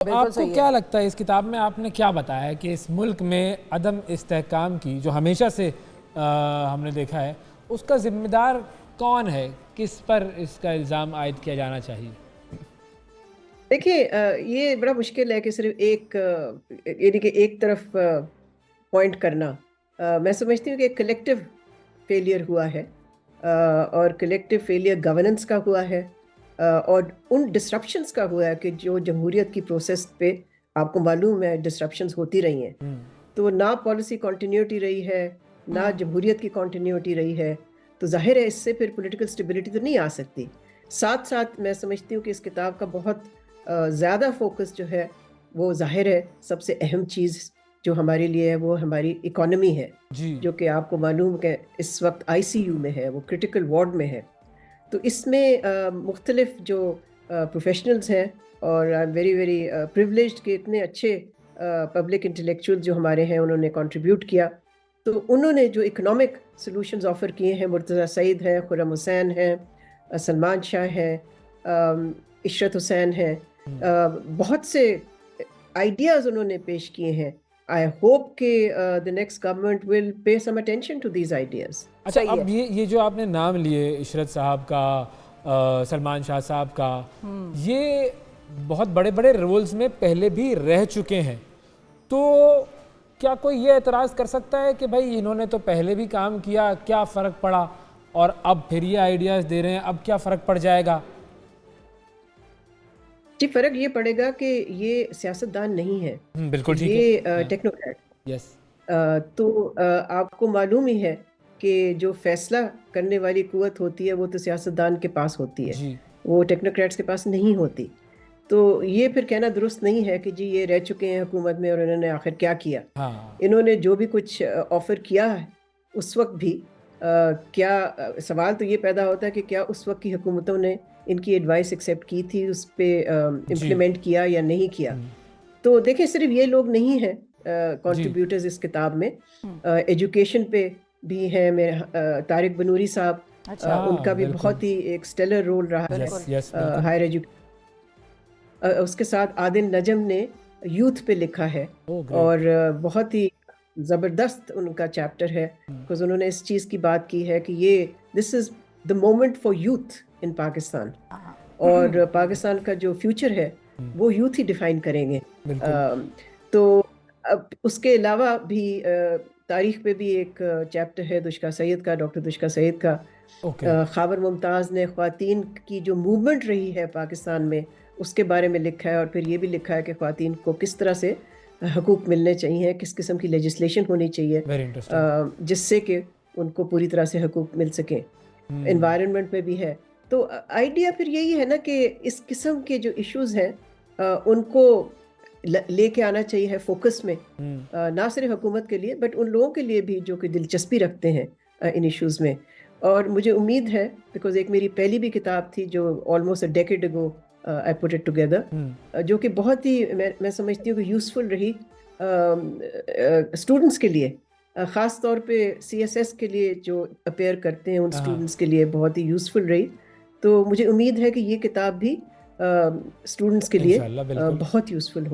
बिल्कुल आपको सही क्या है। लगता है इस किताब में आपने क्या बताया कि इस मुल्क में अदम इस्तेहकाम की जो हमेशा से हमने देखा है उसका जिम्मेदार कौन है, किस पर इसका इल्ज़ाम आयद किया जाना चाहिए? देखिए ये बड़ा मुश्किल है कि सिर्फ एक यानी कि एक तरफ पॉइंट करना। मैं समझती हूँ कि एक कलेक्टिव फेलियर हुआ है, और कलेक्टिव फेलियर गवर्नेंस का हुआ है, और उन डिसरप्शंस का हुआ है कि जो जमहूरियत की प्रोसेस पे आपको मालूम है डिसरप्शंस होती रही हैं। तो ना पॉलिसी कॉन्टिन्यूटी रही है, ना जमहूरियत की कॉन्टिन्यूटी रही है। तो जाहिर है इससे फिर पॉलिटिकल स्टेबिलिटी तो नहीं आ सकती। साथ साथ मैं समझती हूँ कि इस किताब का बहुत ज़्यादा फोकस जो है वो जाहिर है सबसे अहम चीज़ जो हमारे लिए है वो हमारी इकोनॉमी है, जी। जो कि आपको मालूम है इस वक्त आईसीयू में है, वो क्रिटिकल वार्ड में है। तो इसमें मुख्तलिफ जो प्रोफेशनल्स हैं, और I am very very privileged कि इतने अच्छे पब्लिक इंटेलेक्चुअल जो हमारे हैं उन्होंने कंट्रीब्यूट किया। तो उन्होंने जो इकोनॉमिक सॉल्यूशंस ऑफर किए हैं, मुर्तज़ा सईद हैं, खुर्रम हुसैन हैं, सलमान शाह हैं, इशरत हुसैन हैं, बहुत से आइडियाज़ उन्होंने पेश किए हैं। आई होप कि the next government will pay some attention to these ideas. अच्छा, सही है। अब ये जो आपने नाम लिए इशरत साहब का, सलमान शाह साहब का, ये बहुत बड़े बड़े रोल्स में पहले भी रह चुके हैं। तो क्या कोई ये एतराज़ कर सकता है कि भाई इन्होंने तो पहले भी काम किया, क्या फ़र्क पड़ा, और अब फिर ये आइडियाज़ दे रहे हैं, अब क्या फ़र्क पड़ जाएगा? जी, फ़र्क ये पड़ेगा कि ये सियासतदान नहीं है, बिल्कुल ठीक है। ये हाँ। टेक्नोक्रेट। यस। तो आपको मालूम ही है कि जो फैसला करने वाली कुव्वत होती है वो तो सियासतदान के पास होती है, जी। वो टेक्नोक्रेट्स के पास नहीं होती। तो ये फिर कहना दुरुस्त नहीं है कि जी ये रह चुके हैं हुकूमत में और इन्होंने आखिर क्या किया। हाँ। इन्होंने जो भी कुछ ऑफर किया है उस वक्त भी, क्या सवाल तो ये पैदा होता है कि क्या उस वक्त की हुकूमतों ने इनकी एडवाइस एक्सेप्ट की थी, उस पे जी। इम्प्लीमेंट किया या नहीं किया। तो देखिए सिर्फ ये लोग नहीं हैं जी। कंट्रीब्यूटर्स इस किताब में, एजुकेशन पे भी है मेरे तारिक बनूरी साहब, अच्छा। उनका भी बिल्कुल। बहुत ही एक स्टेलर रोल रहा है यस बिल्कुल। यस बिल्कुल। Higher education. उसके साथ आदिल नजम ने यूथ पे लिखा है, ओह ग्रेट। और बहुत ही ज़बरदस्त उनका चैप्टर है, बिकॉज उन्होंने इस चीज़ की बात की है कि ये this is the moment for youth in Pakistan, हाँ, और पाकिस्तान का जो फ्यूचर है वो यूथ ही डिफाइन करेंगे। बिल्कुल। तो अब उसके अलावा भी तारीख पे भी एक चैप्टर है दुष्का सैयद का, डॉक्टर दुष्का सैयद का। ओके। ख़ाबर मुमताज़ ने ख़वातीन की जो मूवमेंट रही है पाकिस्तान में उसके बारे में लिखा है, और फिर ये भी लिखा है कि ख़वातीन को किस तरह से हकूक़ मिलने चाहिए, किस किस्म की लेजिस्लेशन होनी चाहिए वेरी इंटरेस्टिंग। जिससे कि उनको पूरी तरह से हकूक़ मिल सकें। एनवायरनमेंट में भी है। तो आइडिया फिर यही है ना कि इस किस्म के जो इश्यूज़ हैं उनको लेके आना चाहिए है फोकस में, ना सिर्फ हुकूमत के लिए बट उन लोगों के लिए भी जो कि दिलचस्पी रखते हैं इन इश्यूज़ में। और मुझे उम्मीद है, बिकॉज एक मेरी पहली भी किताब थी जो almost a decade ago I put it together, जो कि बहुत ही मैं समझती हूँ कि यूज़फुल रही स्टूडेंट्स के लिए, ख़ास तौर पे सीएसएस के लिए जो अपेयर करते हैं उन हाँ। स्टूडेंट्स के लिए बहुत ही यूज़फुल रही। तो मुझे उम्मीद है कि ये किताब भी स्टूडेंट्स के लिए इंशाल्लाह बिल्कुल। बहुत यूज़फुल हो।